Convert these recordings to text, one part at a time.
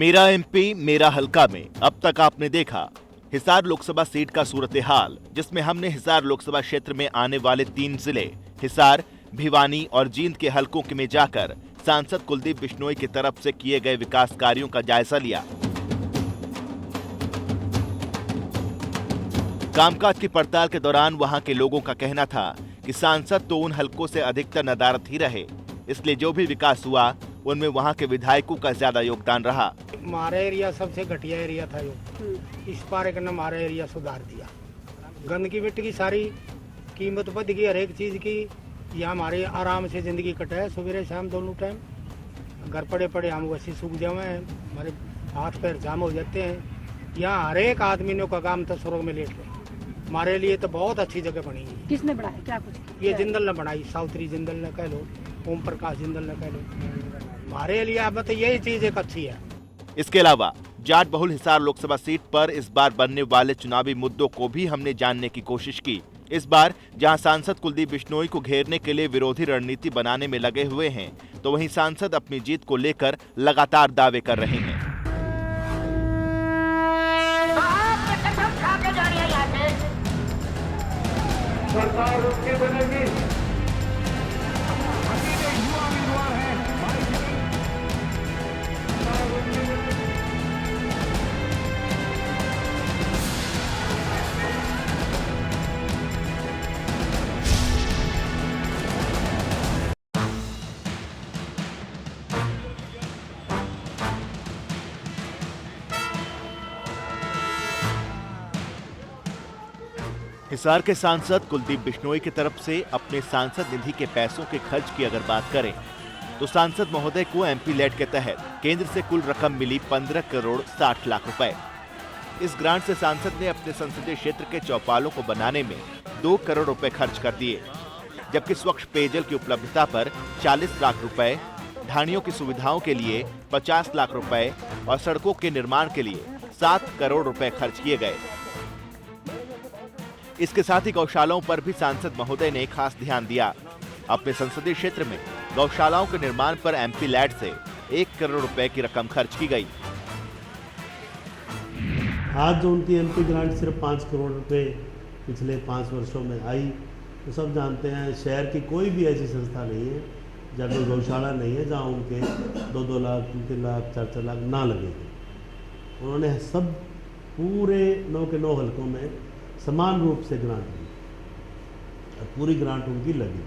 मेरा एमपी मेरा हलका में अब तक आपने देखा हिसार लोकसभा सीट का सूरत हाल, जिसमें हमने हिसार लोकसभा क्षेत्र में आने वाले 3 जिले हिसार, भिवानी और जींद के हलकों में जाकर सांसद कुलदीप बिश्नोई की तरफ से किए गए विकास कार्यों का जायजा लिया। कामकाज की पड़ताल के दौरान वहां के लोगों का कहना था कि सांसद तो उन हलकों से अधिकतर नदारत ही रहे, इसलिए जो भी विकास हुआ उनमें वहां के विधायकों का ज्यादा योगदान रहा। हमारा एरिया सबसे घटिया एरिया था जो इस बार एक हमारा एरिया सुधार दिया। गंदगी मिट्टी की सारी कीमत बढ़ गई, हर एक चीज की। यहाँ हमारे आराम से जिंदगी कटे, सवेरे शाम दोनों टाइम। घर पड़े पड़े हम वैसे सूख जाए, हमारे हाथ पैर जाम हो जाते हैं। यहाँ हर एक आदमी ने का काम तो स्वर्ग में लेट गए। हमारे लिए तो बहुत अच्छी जगह बनी है। किसने बनाया, क्या कुछ? ये जिंदल ने बनाई, सावित्री जिंदल ने कह लो, ओम प्रकाश जिंदल ने कह लो। हमारे लिए अब तो यही चीज एक अच्छी है। इसके अलावा जाट बहुल हिसार लोकसभा सीट पर इस बार बनने वाले चुनावी मुद्दों को भी हमने जानने की कोशिश की। इस बार जहां सांसद कुलदीप बिश्नोई को घेरने के लिए विरोधी रणनीति बनाने में लगे हुए हैं, तो वहीं सांसद अपनी जीत को लेकर लगातार दावे कर रहे हैं। सरकार उसकी बनेगी। हिसार के सांसद कुलदीप बिश्नोई की तरफ से अपने सांसद निधि के पैसों के खर्च की अगर बात करें, तो सांसद महोदय को एमपी लैड के तहत केंद्र से कुल रकम मिली 15 करोड़ 60 लाख रुपए। इस ग्रांट से सांसद ने अपने संसदीय क्षेत्र के चौपालों को बनाने में 2 करोड़ रुपए खर्च कर दिए, जबकि स्वच्छ पेयजल की उपलब्धता पर 40 लाख रुपए, ढाणियों की सुविधाओं के लिए 50 लाख रुपए और सड़कों के निर्माण के लिए 7 करोड़ रुपए खर्च किए गए। इसके साथ ही गौशालाओं पर भी सांसद महोदय ने खास ध्यान दिया। अपने संसदीय क्षेत्र में गौशालाओं के निर्माण पर एमपी लैड से 1 करोड़ रुपए की रकम खर्च की गई। आज जो उनकी एमपी ग्रांट सिर्फ 5 करोड़ रुपए पिछले 5 वर्षों में आई, तो सब जानते हैं शहर की कोई भी ऐसी संस्था नहीं है जहाँ कोई गौशाला नहीं है जहाँ उनके 2-2 लाख, 3-3 लाख, 4-4 लाख ना लगे। उन्होंने सब पूरे 9 के 9 हलकों में समान रूप से ग्रांट दी और पूरी ग्रांट उनकी लगी।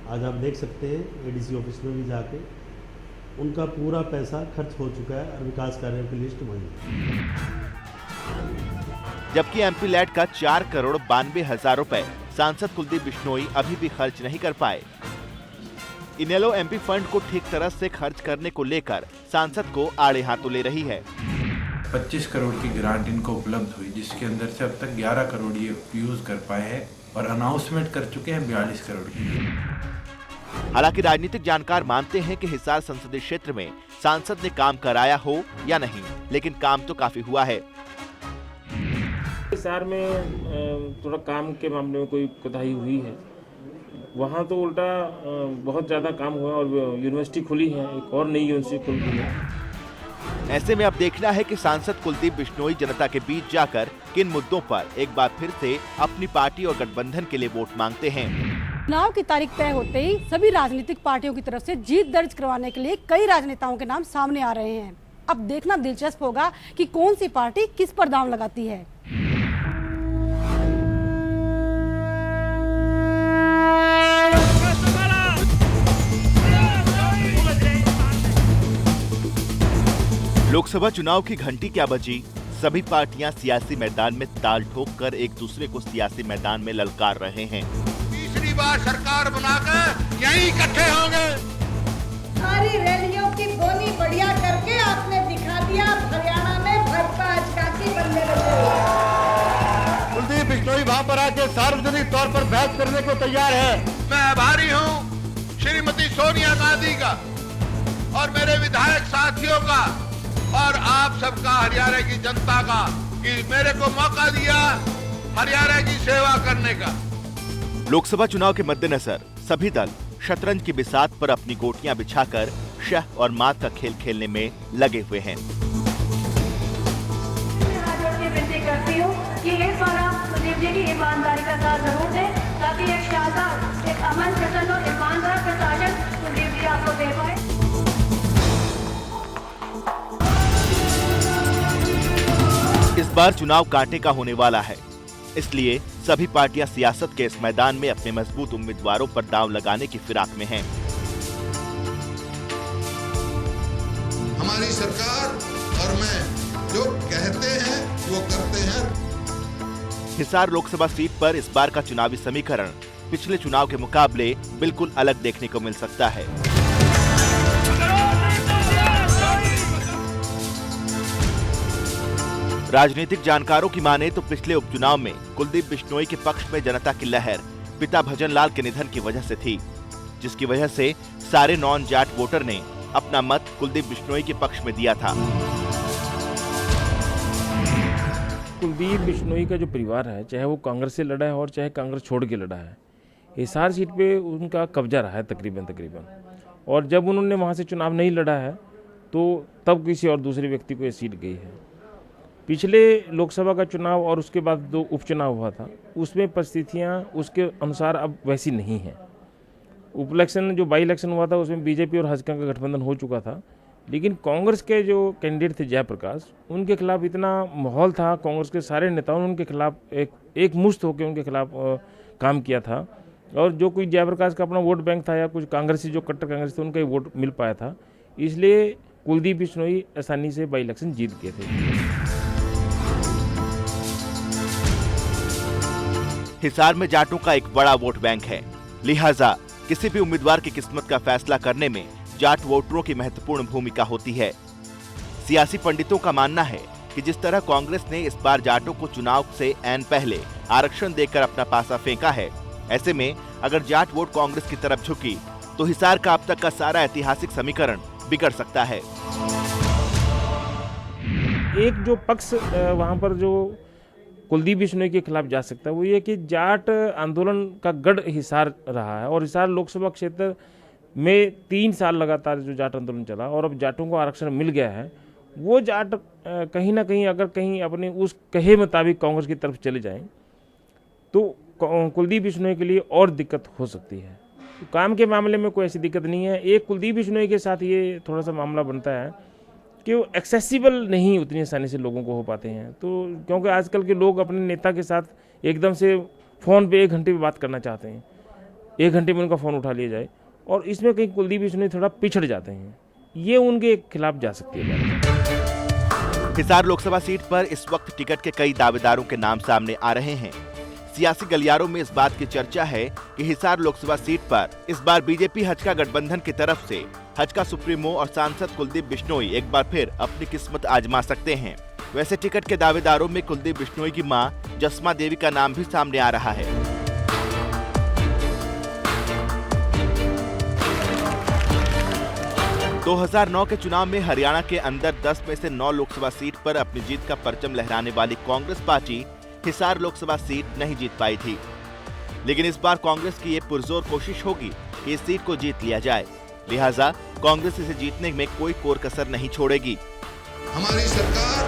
आज आप देख सकते हैं एडीसी ऑफिस में भी जाके उनका पूरा पैसा खर्च हो चुका है और विकास कार्यों की लिस्ट वही है। जबकि एमपी लैड का 4 करोड़ 92 हजार रुपए सांसद कुलदीप बिश्नोई अभी भी खर्च नहीं कर पाए। इनेलो एमपी फंड को ठीक तरह से खर्च करने को लेकर सांसद को आड़े हाथों ले रही है। 25 करोड़ की ग्रांट इनको उपलब्ध हुई, जिसके अंदर से अब तक 11 करोड़ ये यूज कर पाए हैं और अनाउंसमेंट कर चुके हैं 42 करोड़ की। हालांकि राजनीतिक जानकार मानते हैं कि हिसार संसदीय क्षेत्र में सांसद ने काम कराया हो या नहीं, लेकिन काम तो काफी हुआ है। हिसार में थोड़ा काम के मामले में कोई कोताही हुई है, वहाँ तो उल्टा बहुत ज्यादा काम हुआ और यूनिवर्सिटी खुली है, एक और नई यूनिवर्सिटी खुल गई है। ऐसे में अब देखना है कि सांसद कुलदीप बिश्नोई जनता के बीच जाकर किन मुद्दों पर एक बार फिर से अपनी पार्टी और गठबंधन के लिए वोट मांगते हैं। चुनाव की तारीख तय होते ही सभी राजनीतिक पार्टियों की तरफ से जीत दर्ज करवाने के लिए कई राजनेताओं के नाम सामने आ रहे हैं। अब देखना दिलचस्प होगा कि कौन सी पार्टी किस पर दांव लगाती है। लोकसभा चुनाव की घंटी क्या बजी, सभी पार्टियां सियासी मैदान में ताल ठोक कर एक दूसरे को सियासी मैदान में ललकार रहे हैं। तीसरी बार सरकार बनाकर यहीं इकट्ठे होंगे। सारी रैलियों की बोनी बढ़िया करके आपने दिखा दिया हरियाणा में भाजपा आजकाकी बनने लगी। कुलदीप बिश्नोई वहाँ पर आके सार्वजनिक तौर पर बहस करने को तैयार है। मैं आभारी हूँ श्रीमती सोनिया गांधी का और मेरे विधायक साथियों का और आप सबका, हरियाणा की जनता का, कि मेरे को मौका दिया हरियाणा की सेवा करने का। लोकसभा चुनाव के मद्देनजर सभी दल शतरंज की बिसात पर अपनी गोटियां बिछाकर शह और मात का खेल खेलने में लगे हुए हैं। करती हूँ कि इस बार आप कुलदीप जी की ईमानदारी का साथ जरूर दें, ताकि एक शानदार, एक अमन प्रसन्न और ईमानदार प्रशासन कुलदीप जी आपको दे पाए। इस बार चुनाव कांटे का होने वाला है, इसलिए सभी पार्टियां सियासत के इस मैदान में अपने मजबूत उम्मीदवारों पर दांव लगाने की फिराक में हैं। हमारी सरकार और मैं जो कहते हैं वो करते हैं। हिसार लोकसभा सीट पर इस बार का चुनावी समीकरण पिछले चुनाव के मुकाबले बिल्कुल अलग देखने को मिल सकता है। राजनीतिक जानकारों की माने तो पिछले उपचुनाव में कुलदीप बिश्नोई के पक्ष में जनता की लहर पिता भजन लाल के निधन की वजह से थी, जिसकी वजह से सारे नॉन जाट वोटर ने अपना मत कुलदीप बिश्नोई के पक्ष में दिया था। कुलदीप बिश्नोई का जो परिवार है, चाहे वो कांग्रेस से लड़ा है और चाहे कांग्रेस छोड़ के लड़ा है, हिसार सीट पे उनका कब्जा रहा है तकरीबन। और जब उन्होंने वहाँ से चुनाव नहीं लड़ा है तो तब किसी और दूसरे व्यक्ति को ये सीट गई है। पिछले लोकसभा का चुनाव और उसके बाद 2 उपचुनाव हुआ था, उसमें परिस्थितियाँ उसके अनुसार अब वैसी नहीं हैं। उप इलेक्शन जो बाई इलेक्शन हुआ था उसमें बीजेपी और हजका का गठबंधन हो चुका था, लेकिन कांग्रेस के जो कैंडिडेट थे जयप्रकाश, उनके खिलाफ इतना माहौल था, कांग्रेस के सारे नेताओं ने उनके खिलाफ एक मुश्त होकर उनके खिलाफ काम किया था। और जो कोई जयप्रकाश का अपना वोट बैंक था या कुछ कांग्रेसी जो कट्टर कांग्रेस थे उनका ही वोट मिल पाया था, इसलिए कुलदीप बिश्नोई आसानी से बाई इलेक्शन जीत गए थे। हिसार में जाटों का एक बड़ा वोट बैंक है, लिहाजा किसी भी उम्मीदवार की किस्मत का फैसला करने में जाट वोटरों की महत्वपूर्ण भूमिका होती है। सियासी पंडितों का मानना है कि जिस तरह कांग्रेस ने इस बार जाटों को चुनाव से ऐन पहले आरक्षण देकर अपना पासा फेंका है, ऐसे में अगर जाट वोट कांग्रेस की तरफ झुकी तो हिसार का अब तक का सारा ऐतिहासिक समीकरण बिगड़ सकता है। एक जो पक्ष वहाँ पर जो कुलदीप बिश्नोई के खिलाफ जा सकता है वो ये कि जाट आंदोलन का गढ़ हिसार रहा है और हिसार लोकसभा क्षेत्र में 3 साल लगातार जो जाट आंदोलन चला और अब जाटों को आरक्षण मिल गया है। वो जाट कहीं ना कहीं अगर कहीं अपने उस कहे मुताबिक कांग्रेस की तरफ चले जाएं तो कुलदीप बिश्नोई के लिए और दिक्कत हो सकती है। तो काम के मामले में कोई ऐसी दिक्कत नहीं है। एक कुलदीप बिश्नोई के साथ ये थोड़ा सा मामला बनता है कि वो एक्सेसिबल नहीं उतनी आसानी से लोगों को हो पाते हैं, तो क्योंकि आजकल के लोग अपने नेता के साथ एकदम से फ़ोन पे 1 घंटे में बात करना चाहते हैं, 1 घंटे में उनका फ़ोन उठा लिया जाए, और इसमें कहीं कुलदीप बिश्नोई थोड़ा पिछड़ जाते हैं, ये उनके खिलाफ जा सकती है। हिसार लोकसभा सीट पर इस वक्त टिकट के कई दावेदारों के नाम सामने आ रहे हैं। सियासी गलियारों में इस बात की चर्चा है कि हिसार लोकसभा सीट पर इस बार बीजेपी हजका गठबंधन की तरफ से हजका सुप्रीमो और सांसद कुलदीप बिश्नोई एक बार फिर अपनी किस्मत आजमा सकते हैं। वैसे टिकट के दावेदारों में कुलदीप बिश्नोई की मां जसमा देवी का नाम भी सामने आ रहा है। – 2009 के चुनाव में हरियाणा के अंदर 10 में से 9 लोकसभा सीट पर अपनी जीत का परचम लहराने वाली कांग्रेस पार्टी हिसार लोकसभा सीट नहीं जीत पाई थी, लेकिन इस बार कांग्रेस की ये पुरजोर कोशिश होगी कि इस सीट को जीत लिया जाए। लिहाजा कांग्रेस इसे जीतने में कोई कोर कसर नहीं छोड़ेगी। हमारी सरकार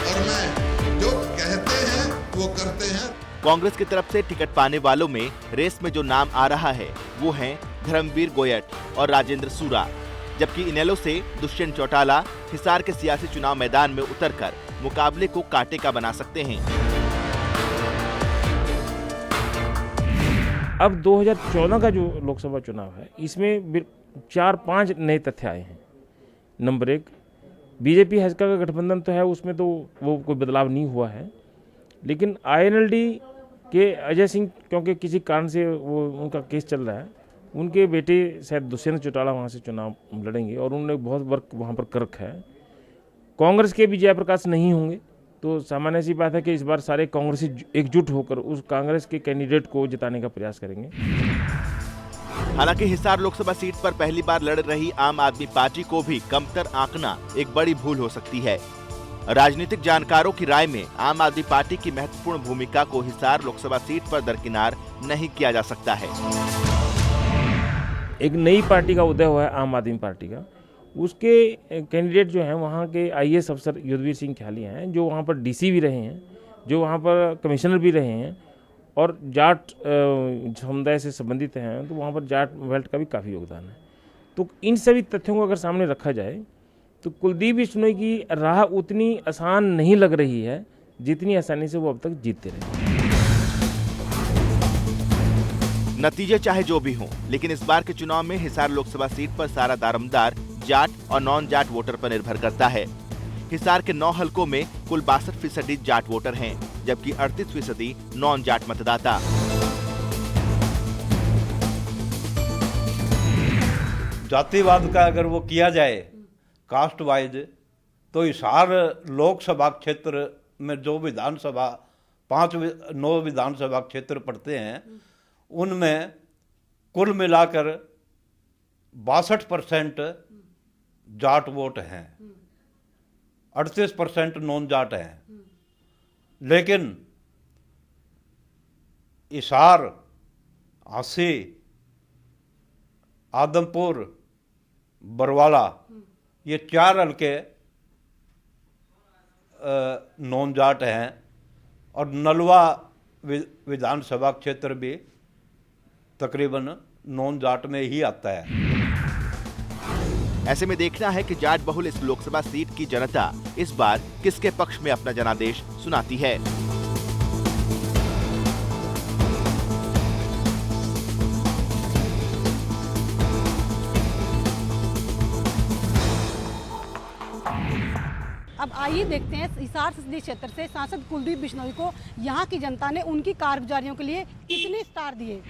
और मैं जो कहते हैं वो करते हैं। कांग्रेस की तरफ से टिकट पाने वालों में रेस में जो नाम आ रहा है वो हैं धर्मवीर गोयट और राजेंद्र सूरा, जबकि इनेलो से दुष्यंत चौटाला हिसार के सियासी चुनाव मैदान में उतरकर मुकाबले को कांटे का बना सकते हैं। अब 2014 का जो लोकसभा चुनाव है इसमें 4-5 नए तथ्य आए हैं। नंबर 1, बीजेपी हजका का गठबंधन तो है, उसमें तो वो कोई बदलाव नहीं हुआ है, लेकिन INLD के अजय सिंह क्योंकि किसी कारण से वो उनका केस चल रहा है, उनके बेटे शायद दुष्यंत चौटाला वहाँ से चुनाव लड़ेंगे और उन्होंने बहुत वर्क वहाँ पर कर रखा है। कांग्रेस के भी जयप्रकाश नहीं होंगे, तो सामान्य सी बात है कि इस बार सारे कांग्रेसी एकजुट होकर उस कांग्रेस के कैंडिडेट को जिताने का प्रयास करेंगे। हालांकि हिसार लोकसभा सीट पर पहली बार लड़ रही आम आदमी पार्टी को भी कमतर आंकना एक बड़ी भूल हो सकती है। राजनीतिक जानकारों की राय में आम आदमी पार्टी की महत्वपूर्ण भूमिका को हिसार लोकसभा सीट पर दरकिनार नहीं किया जा सकता है। एक नई पार्टी का उदय हुआ है आम आदमी पार्टी का, उसके कैंडिडेट जो हैं वहाँ के IAS अफसर युद्धवीर सिंह ख्यालिया हैं, जो वहाँ पर DC भी रहे हैं, जो वहाँ पर कमिश्नर भी रहे हैं और जाट समुदाय से संबंधित हैं, तो वहाँ पर जाट बेल्ट का भी काफ़ी योगदान है। तो इन सभी तथ्यों को अगर सामने रखा जाए तो कुलदीप बिश्नोई की राह उतनी आसान नहीं लग रही है जितनी आसानी से वो अब तक जीतते रहे। नतीजे चाहे जो भी हों, लेकिन इस बार के चुनाव में हिसार लोकसभा सीट पर सारा दारोमदार जाट और नॉन जाट वोटर पर निर्भर करता है। हिसार के 9 हलकों में कुल 62% जाट वोटर हैं, जबकि 38% नॉन जाट मतदाता। जातिवाद का अगर वो किया जाए कास्ट वाइज, तो हिसार लोकसभा क्षेत्र में जो विधानसभा 9 विधानसभा क्षेत्र पड़ते हैं, उनमें कुल मिलाकर 62% जाट वोट हैं, 38% नॉन जाट हैं। लेकिन हिसार, आसी, आदमपुर, बरवाला, ये 4 हल्के नॉन जाट हैं और नलवा विधानसभा क्षेत्र भी तकरीबन नॉन जाट में ही आता है। ऐसे में देखना है कि जाट बहुल इस लोकसभा सीट की जनता इस बार किसके पक्ष में अपना जनादेश सुनाती है। अब आइए देखते हैं हिसार संसदीय क्षेत्र से सांसद कुलदीप बिश्नोई को यहाँ की जनता ने उनकी कारगुजारियों के लिए कितने स्टार दिए।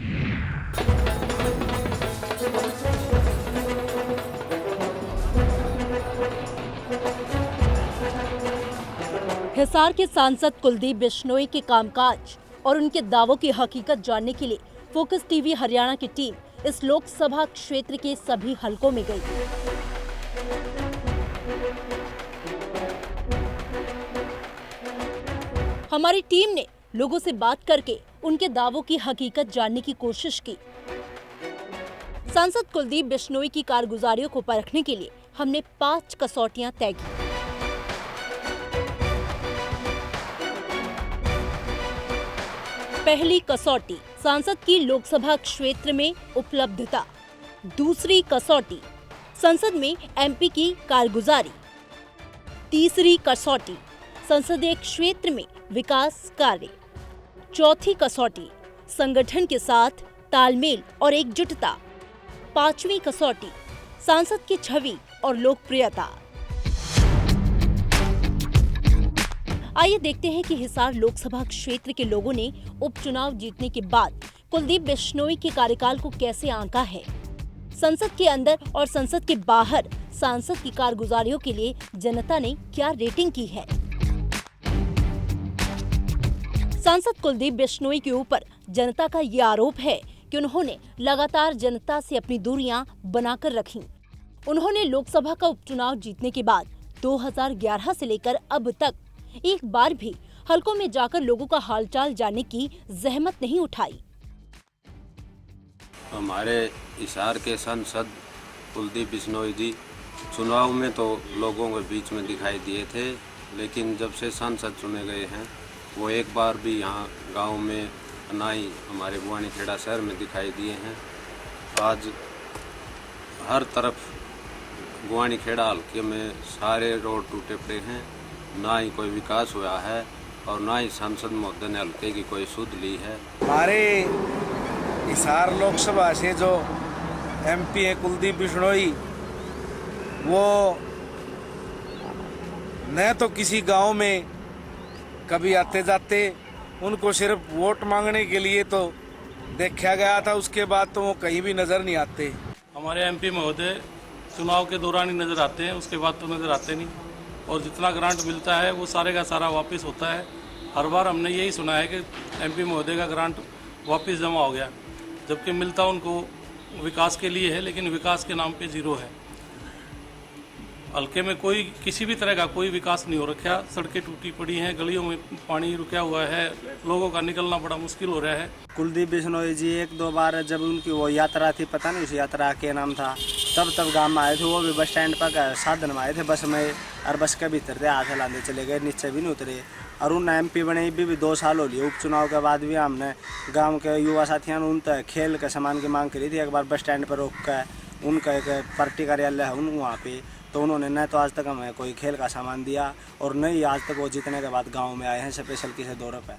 हिसार के सांसद कुलदीप बिश्नोई के कामकाज और उनके दावों की हकीकत जानने के लिए फोकस टीवी हरियाणा की टीम इस लोकसभा क्षेत्र के सभी हलकों में गई। हमारी टीम ने लोगों से बात करके उनके दावों की हकीकत जानने की कोशिश की। सांसद कुलदीप बिश्नोई की कारगुजारियों को परखने के लिए हमने 5 कसौटियां तय की। पहली कसौटी सांसद की लोकसभा क्षेत्र में उपलब्धता। दूसरी कसौटी संसद में एमपी की कारगुजारी। तीसरी कसौटी संसदीय क्षेत्र में विकास कार्य। चौथी कसौटी संगठन के साथ तालमेल और एकजुटता। पांचवी कसौटी सांसद की छवि और लोकप्रियता। आइए देखते हैं कि हिसार लोकसभा क्षेत्र के लोगों ने उपचुनाव जीतने के बाद कुलदीप बिश्नोई के कार्यकाल को कैसे आंका है। संसद के अंदर और संसद के बाहर सांसद की कारगुजारियों के लिए जनता ने क्या रेटिंग की है। सांसद कुलदीप बिश्नोई के ऊपर जनता का ये आरोप है कि उन्होंने लगातार जनता से अपनी दूरियां बनाकर रखी। उन्होंने लोकसभा का उपचुनाव जीतने के बाद 2011 से लेकर अब तक एक बार भी हलकों में जाकर लोगों का हालचाल जानने की जहमत नहीं उठाई। हमारे हिसार के सांसद कुलदीप बिश्नोई जी चुनाव में तो लोगों के बीच में दिखाई दिए थे, लेकिन जब से सांसद चुने गए हैं वो एक बार भी यहाँ गांव में ना ही हमारे बुआनीखेड़ा शहर में दिखाई दिए हैं। आज हर तरफ बुआनीखेड़ा हल्के में सारे रोड टूटे पड़े हैं, ना ही कोई विकास हुआ है और ना ही सांसद महोदय ने हल्के की कोई सुध ली है। हमारे हिसार लोकसभा से जो एमपी है कुलदीप बिश्नोई, वो न तो किसी गांव में कभी आते जाते, उनको सिर्फ वोट मांगने के लिए तो देखा गया था, उसके बाद तो वो कहीं भी नजर नहीं आते। हमारे एमपी महोदय चुनाव के दौरान ही नजर आते हैं, उसके बाद तो नजर आते नहीं, और जितना ग्रांट मिलता है वो सारे का सारा वापस होता है। हर बार हमने यही सुना है कि एमपी महोदय का ग्रांट वापस जमा हो गया, जबकि मिलता उनको विकास के लिए है, लेकिन विकास के नाम पे जीरो है। हल्के में कोई किसी भी तरह का कोई विकास नहीं हो रखा। सड़कें टूटी पड़ी हैं, गलियों में पानी रुका हुआ है, लोगों का निकलना बड़ा मुश्किल हो रहा है। कुलदीप बिश्नोई जी 1-2 बार जब उनकी वो यात्रा थी, पता नहीं उस यात्रा के नाम था, तब गांव में आए थे। वो भी बस स्टैंड पर साधन में आए थे, बस में, और बस के भीतर थे, हाथ हिलाते चले गए, नीचे भी नहीं उतरे। और उन MP बने भी 2 साल हो लिए। उपचुनाव के बाद भी हमने गांव के युवा साथियों ने उन तक खेल के सामान की मांग करी थी। एक बार बस स्टैंड पर रोक कर उनका एक पार्टी कार्यालय है उन वहाँ पे, तो उन्होंने न तो आज तक हमें कोई खेल का सामान दिया और न ही आज तक वो जीतने के बाद गाँव में आए हैं स्पेशल किसी दौरे पर।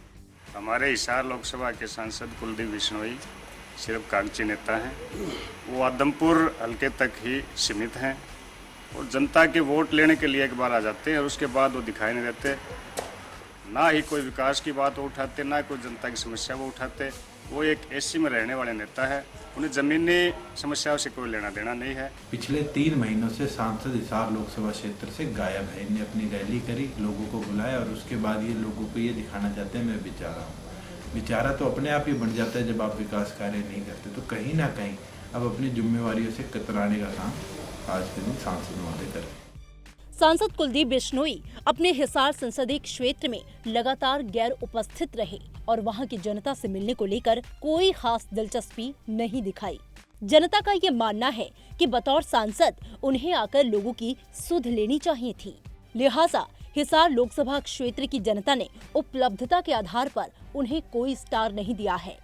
हमारे हिसार लोकसभा के सांसद कुलदीप बिश्नोई सिर्फ कागजी नेता हैं। वो आदमपुर हल्के तक ही सीमित हैं और जनता के वोट लेने के लिए एक बार आ जाते हैं और उसके बाद वो दिखाई नहीं देते। ना ही कोई विकास की बात वो उठाते, ना कोई जनता की समस्या वो उठाते। वो एक एसी में रहने वाले नेता है, उन्हें ज़मीनी समस्याओं से कोई लेना देना नहीं है। पिछले 3 महीनों से सांसद हिसार लोकसभा क्षेत्र से गायब है। इन्हें अपनी रैली करी, लोगों को बुलाया और उसके बाद ये लोगों को ये दिखाना चाहते हैं मैं बेचारा हूँ। बेचारा तो अपने आप ही बन जाता है जब आप विकास कार्य नहीं करते। तो कहीं ना कहीं अब अपनी जिम्मेवारियों से कतराने का काम आज के दिन सांसद महोदय करें। सांसद कुलदीप बिश्नोई अपने हिसार संसदीय क्षेत्र में लगातार गैर उपस्थित रहे और वहां की जनता से मिलने को लेकर कोई खास दिलचस्पी नहीं दिखाई। जनता का ये मानना है कि बतौर सांसद उन्हें आकर लोगों की सुध लेनी चाहिए थी। लिहाजा हिसार लोकसभा क्षेत्र की जनता ने उपलब्धता के आधार पर उन्हें कोई स्टार नहीं दिया है।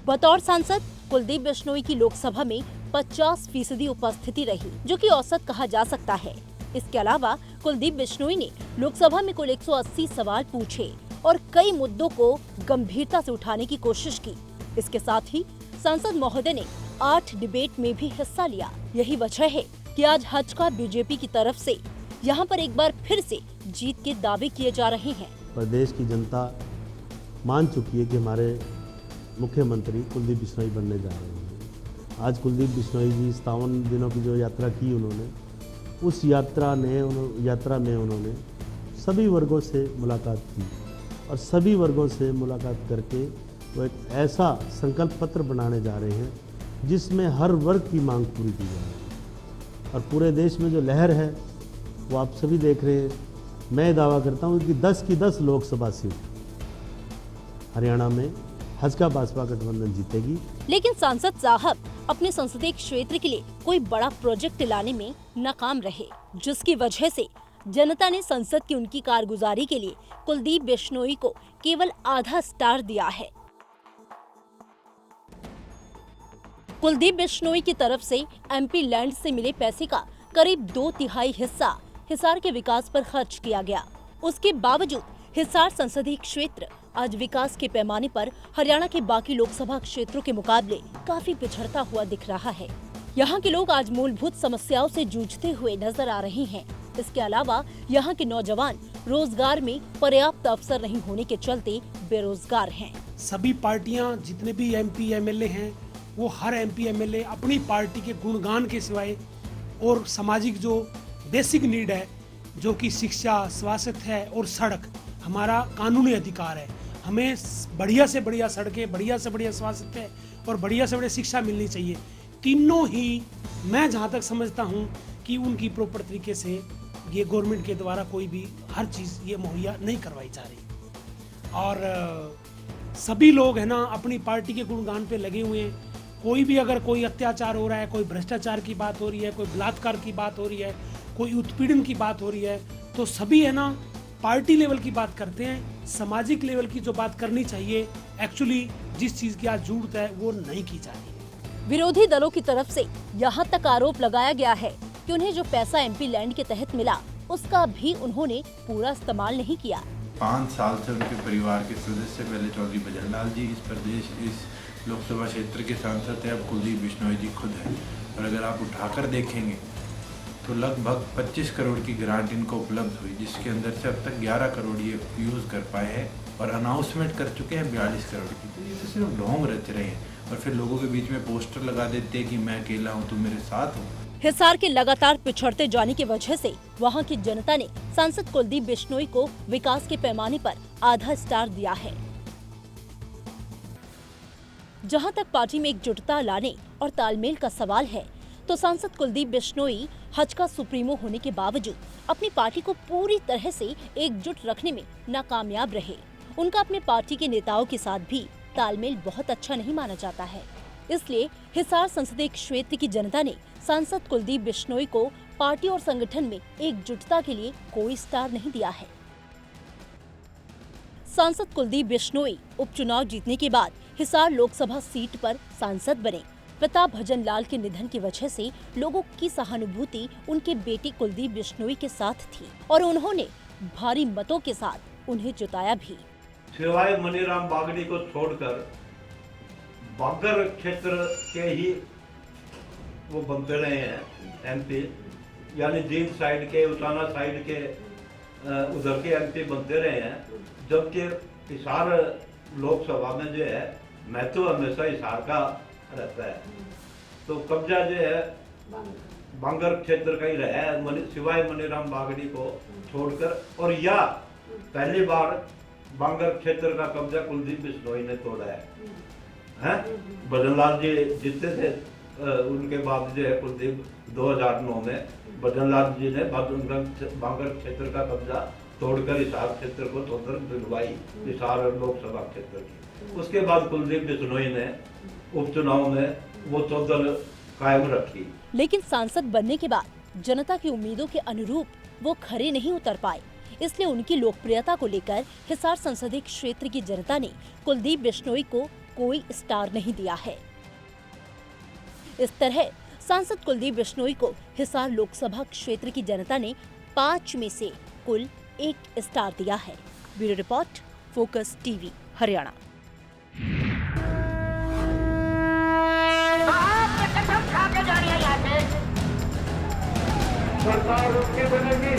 बतौर सांसद कुलदीप बिश्नोई की लोकसभा में 50% उपस्थिति रही, जो कि औसत कहा जा सकता है। इसके अलावा कुलदीप बिश्नोई ने लोकसभा में कुल 180 सवाल पूछे और कई मुद्दों को गंभीरता से उठाने की कोशिश की। इसके साथ ही सांसद महोदय ने 8 डिबेट में भी हिस्सा लिया। यही वजह है कि आज हजका बीजेपी की तरफ से यहाँ पर एक बार फिर से जीत के दावे किए जा रहे हैं। प्रदेश की जनता मान चुकी है कि हमारे मुख्यमंत्री कुलदीप बिश्नोई बनने जा रहे हैं। आज कुलदीप बिश्नोई जी 57 दिनों की जो यात्रा की उन्होंने, उस यात्रा में उन्होंने सभी वर्गों से मुलाकात की और सभी वर्गों से मुलाकात करके वो एक ऐसा संकल्प पत्र बनाने जा रहे हैं जिसमें हर वर्ग की मांग पूरी की जाए। और पूरे देश में जो लहर है वो आप सभी देख रहे हैं। मैं दावा करता हूँ कि 10 की 10 लोकसभा सीट हरियाणा में हजका भाजपा गठबंधन जीतेगी। लेकिन सांसद साहब अपने संसदीय क्षेत्र के लिए कोई बड़ा प्रोजेक्ट लाने में नाकाम रहे, जिसकी वजह से जनता ने संसद की उनकी कारगुजारी के लिए कुलदीप बिश्नोई को केवल आधा स्टार दिया है। कुलदीप बिश्नोई की तरफ से MP लैंड से मिले पैसे का करीब 2/3 हिस्सा हिसार के विकास पर खर्च किया गया। उसके बावजूद हिसार संसदीय क्षेत्र आज विकास के पैमाने पर हरियाणा के बाकी लोकसभा क्षेत्रों के मुकाबले काफी पिछड़ता हुआ दिख रहा है। यहाँ के लोग आज मूलभूत समस्याओं से जूझते हुए नजर आ रहे हैं। इसके अलावा यहाँ के नौजवान रोजगार में पर्याप्त अवसर नहीं होने के चलते बेरोजगार हैं। सभी पार्टियां जितने भी MP MLA हैं वो हर MP MLA अपनी पार्टी के गुणगान के सिवाय और सामाजिक जो बेसिक नीड है, जो कि शिक्षा, स्वास्थ्य है और सड़क हमारा कानूनी अधिकार है। हमें बढ़िया से बढ़िया सड़कें, बढ़िया से बढ़िया स्वास्थ्य है और बढ़िया से बढ़िया शिक्षा मिलनी चाहिए। तीनों ही मैं जहाँ तक समझता हूँ कि उनकी प्रॉपर तरीके से ये गवर्नमेंट के द्वारा कोई भी हर चीज़ ये मुहैया नहीं करवाई जा रही। और सभी लोग है ना अपनी पार्टी के गुणगान पे लगे हुए हैं। कोई भी अगर कोई अत्याचार हो रहा है, कोई भ्रष्टाचार की बात हो रही है, कोई बलात्कार की बात हो रही है, कोई उत्पीड़न की बात हो रही है, तो सभी है ना पार्टी लेवल की बात करते हैं। सामाजिक लेवल की जो बात करनी चाहिए, एक्चुअली जिस चीज की आज जरूरत है वो नहीं की जा रही है। विरोधी दलों की तरफ से यहाँ तक आरोप लगाया गया है कि उन्हें जो पैसा MP लैंड के तहत मिला उसका भी उन्होंने पूरा इस्तेमाल नहीं किया। 5 साल से उनके परिवार के सदस्य पहले चौधरी बजरलाल जी इस लोकसभा क्षेत्र के सांसद थे, अब कुलदीप बिश्नोई जी खुद हैं। और अगर आप उठाकर देखेंगे तो लगभग 25 करोड़ की ग्रांट इनको उपलब्ध हुई, जिसके अंदर से अब तक 11 करोड़ ये यूज़ कर पाए हैं और अनाउंसमेंट कर चुके हैं 42 करोड़ की। तो ये तो सिर्फ ढोंग रच रहे हैं और फिर लोगों के बीच में पोस्टर लगा देते हैं कि मैं अकेला हूँ, तुम मेरे साथ हो। हिसार के लगातार पिछड़ते जाने की वजह से वहाँ की जनता ने सांसद कुलदीप बिश्नोई को विकास के पैमाने पर आधा स्टार दिया है। जहाँ तक पार्टी में एकजुटता लाने और तालमेल का सवाल है, तो सांसद कुलदीप बिश्नोई हजका सुप्रीमो होने के बावजूद अपनी पार्टी को पूरी तरह से एकजुट रखने में नाकामयाब रहे। उनका अपने पार्टी के नेताओं के साथ भी तालमेल बहुत अच्छा नहीं माना जाता है। इसलिए हिसार संसदीय क्षेत्र की जनता ने सांसद कुलदीप बिश्नोई को पार्टी और संगठन में एकजुटता के लिए कोई स्टार नहीं दिया है। सांसद कुलदीप बिश्नोई उपचुनाव जीतने के बाद हिसार लोकसभा सीट पर सांसद बने। पिता भजन लाल के निधन की वजह से लोगों की सहानुभूति उनके बेटे कुलदीप बिश्नोई के साथ थी और उन्होंने भारी मतों के साथ उन्हें जिताया भी। सिवाय मनीराम बागड़ी को छोड़कर बागर क्षेत्र के ही वो बनते रहे हैं एमपी, यानी जींद साइड के, उचाना साइड के उधर के एमपी बनते रहे हैं। जबकि हिसार लोकसभा में जो है महत्व हमेशा हिसार का रहता है, तो कब्जा जो है बांगर क्षेत्र का ही रहा है सिवाय मनीराम बागड़ी को छोड़कर। और या पहली बार बांगर क्षेत्र का कब्जा कुलदीप बिश्नोई ने तोड़ा है। भजनलाल जी जीते थे, उनके बाद जो है कुलदीप 2009 में भजनलाल जी ने बांगर क्षेत्र का कब्जा तोड़कर हिसार क्षेत्र को स्वतंत्र दिलवाई, हिसार लोकसभा क्षेत्र की। उसके बाद कुलदीप बिश्नोई ने उपचुनाव में वो चौधर कायम रखी। लेकिन सांसद बनने के बाद जनता की उम्मीदों के अनुरूप वो खरे नहीं उतर पाए, इसलिए उनकी लोकप्रियता को लेकर हिसार संसदीय क्षेत्र की जनता ने कुलदीप बिश्नोई को कोई स्टार नहीं दिया है। इस तरह सांसद कुलदीप बिश्नोई को हिसार लोकसभा क्षेत्र की जनता ने 5 में से कुल 1 स्टार दिया है। Bureau report, focus TV, Haryana. सरकार उसकी बनेगी